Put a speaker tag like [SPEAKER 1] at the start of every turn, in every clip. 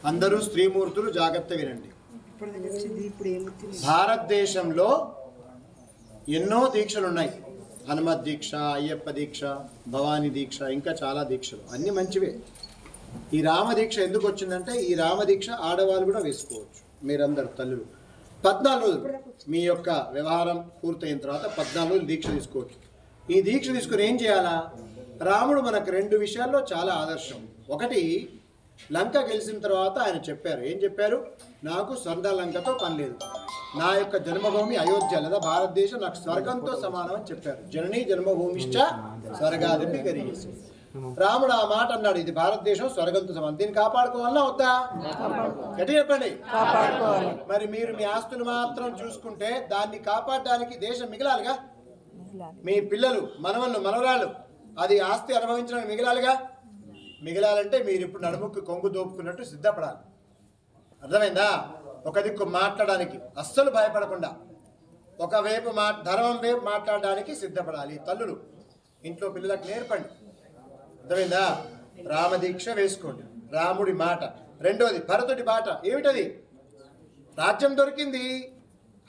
[SPEAKER 1] అందరూ స్త్రీమూర్తులు జాగ్రత్త వినండి. భారతదేశంలో ఎన్నో దీక్షలు ఉన్నాయి. హనుమత్ దీక్ష, అయ్యప్ప దీక్ష, భవానీ దీక్ష, ఇంకా చాలా దీక్షలు, అన్ని మంచివే. ఈ రామదీక్ష ఎందుకు వచ్చిందంటే ఈ రామదీక్ష ఆడవాళ్ళు కూడా వేసుకోవచ్చు. మీరందరు తల్లులు 14 రోజులు మీ యొక్క వ్యవహారం పూర్తయిన తర్వాత 14 రోజులు దీక్ష తీసుకోవచ్చు. ఈ దీక్ష తీసుకుని ఏం చేయాలా? రాముడు మనకు 2 విషయాల్లో చాలా ఆదర్శం. ఒకటి, లంక గెలిచిన తర్వాత ఆయన చెప్పారు, ఏం చెప్పారు? నాకు స్వర్ణ లంకతో పని లేదు, నా యొక్క జన్మభూమి అయోధ్య లేదా భారతదేశం నాకు స్వర్గంతో సమానం అని చెప్పారు. జననీ జన్మభూమిశ్చ స్వర్గాదిపి గరీయసి. రాముడు ఆ మాట అన్నాడు, ఇది భారతదేశం స్వర్గంతో సమానం, దీన్ని కాపాడుకోవాలన్నా వద్దా? గట్టి చెప్పండి. మరి మీరు మీ ఆస్తులు మాత్రం చూసుకుంటే దాన్ని కాపాడడానికి దేశం మిగలాలిగా. మీ పిల్లలు, మనవళ్ళు, మనవరాళ్ళు అది ఆస్తి అనుభవించడానికి మిగలాలిగా. మిగలాలంటే మీరు ఇప్పుడు నడుముకు కొంగు దోపుకున్నట్టు సిద్ధపడాలి. అర్థమైందా? ఒక దిక్కు మాట్లాడడానికి అస్సలు భయపడకుండా, ఒకవైపు ధర్మం వైపు మాట్లాడడానికి సిద్ధపడాలి. తల్లులు ఇంట్లో పిల్లలకు నేర్పండి. అర్థమైందా? రామదీక్ష వేసుకోండి, రాముడి మాట. రెండోది భరతుడి మాట. ఏమిటది? రాజ్యం దొరికింది,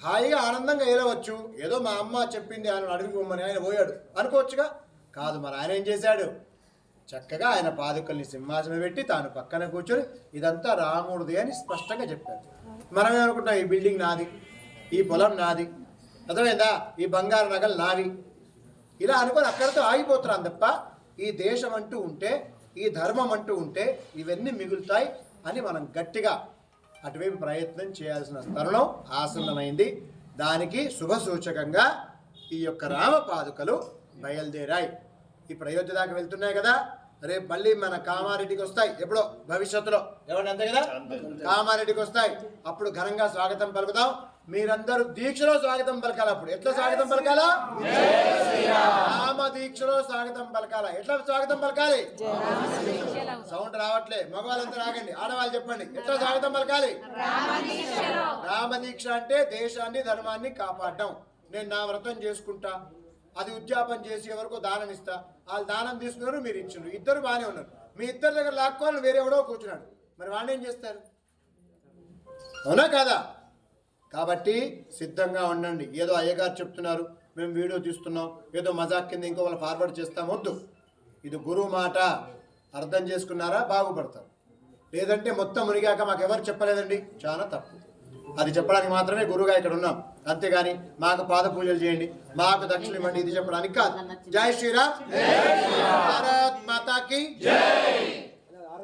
[SPEAKER 1] హాయిగా ఆనందంగా ఏలవచ్చు. ఏదో మా అమ్మ చెప్పింది ఆయన అడుగుకోమని ఆయన పోయాడు అనుకోవచ్చుగా. కాదు, మరి ఆయన ఏం చేశాడు? చక్కగా ఆయన పాదుకల్ని సింహాసనం పెట్టి తాను పక్కన కూర్చొని ఇదంతా రాముడిది అని స్పష్టంగా చెప్పాడు. మనమే అనుకుంటాం ఈ బిల్డింగ్ నాది, ఈ పొలం నాది, అర్థమైందా, ఈ బంగారు నగలు నావి, ఇలా అనుకొని అక్కడితో ఆగిపోతున్నాం తప్ప ఈ దేశం అంటూ ఉంటే, ఈ ధర్మం అంటూ ఉంటే ఇవన్నీ మిగులుతాయి అని మనం గట్టిగా అటువైపు ప్రయత్నం చేయాల్సిన తరుణం ఆసన్నమైంది. దానికి శుభసూచకంగా ఈ యొక్క రామ పాదుకలు బయలుదేరాయి. ఇప్పుడు అయోధ్య దాకా వెళ్తున్నాయి కదా, రేపు మళ్ళీ మన కామారెడ్డికి వస్తాయి. ఎప్పుడో భవిష్యత్తులో, ఎవరిని అంతే కదా, కామారెడ్డికి వస్తాయి. అప్పుడు ఘనంగా స్వాగతం పలుకుతాం. మీరందరూ దీక్షలో స్వాగతం పలకాలి. అప్పుడు ఎట్లా స్వాగతం పలకాలా? రామ దీక్షలో స్వాగతం పలకాల. ఎట్లా స్వాగతం పలకాలి? సౌండ్ రావట్లే, మగవాళ్ళంతా రాగండి, ఆడవాళ్ళు చెప్పండి. ఎట్లా స్వాగతం పలకాలి? రామదీక్ష అంటే దేశాన్ని, ధర్మాన్ని కాపాడటం. నేను నా వ్రతం చేసుకుంటా, అది ఉద్యాపన చేసి ఎవరికో దానం ఇస్తా, వాళ్ళు దానం తీసుకున్నారు, మీరు ఇచ్చిండ్రు, ఇద్దరు బాగానే ఉన్నారు. మీ ఇద్దరి దగ్గర లాక్కోవాలని వేరే ఎవడో కూర్చున్నాడు, మరి వాడిని ఏం చేస్తారు? అవునా కాదా? కాబట్టి సిద్ధంగా ఉండండి. ఏదో అయ్యగారు చెప్తున్నారు, మేము వీడియో తీస్తున్నాం, ఏదో మజాక్ కింద ఇంకో వాళ్ళు ఫార్వర్డ్ చేస్తాం, వద్దు. ఇది గురువు మాట, అర్థం చేసుకున్నారా బాగుపడతారు. లేదంటే మొత్తం మునిగాక మాకు ఎవరు చెప్పలేదండి, చాలా తప్పు. అది చెప్పడానికి మాత్రమే గురువుగా ఇక్కడ ఉన్నాం, అంతేగాని మాకు పాద పూజలు చేయండి, మాకు దక్షిణ ఇవ్వండి, ఇది చెప్పడానికి కాదు. జై శ్రీరామ్. భారత్ మాతాకి జై.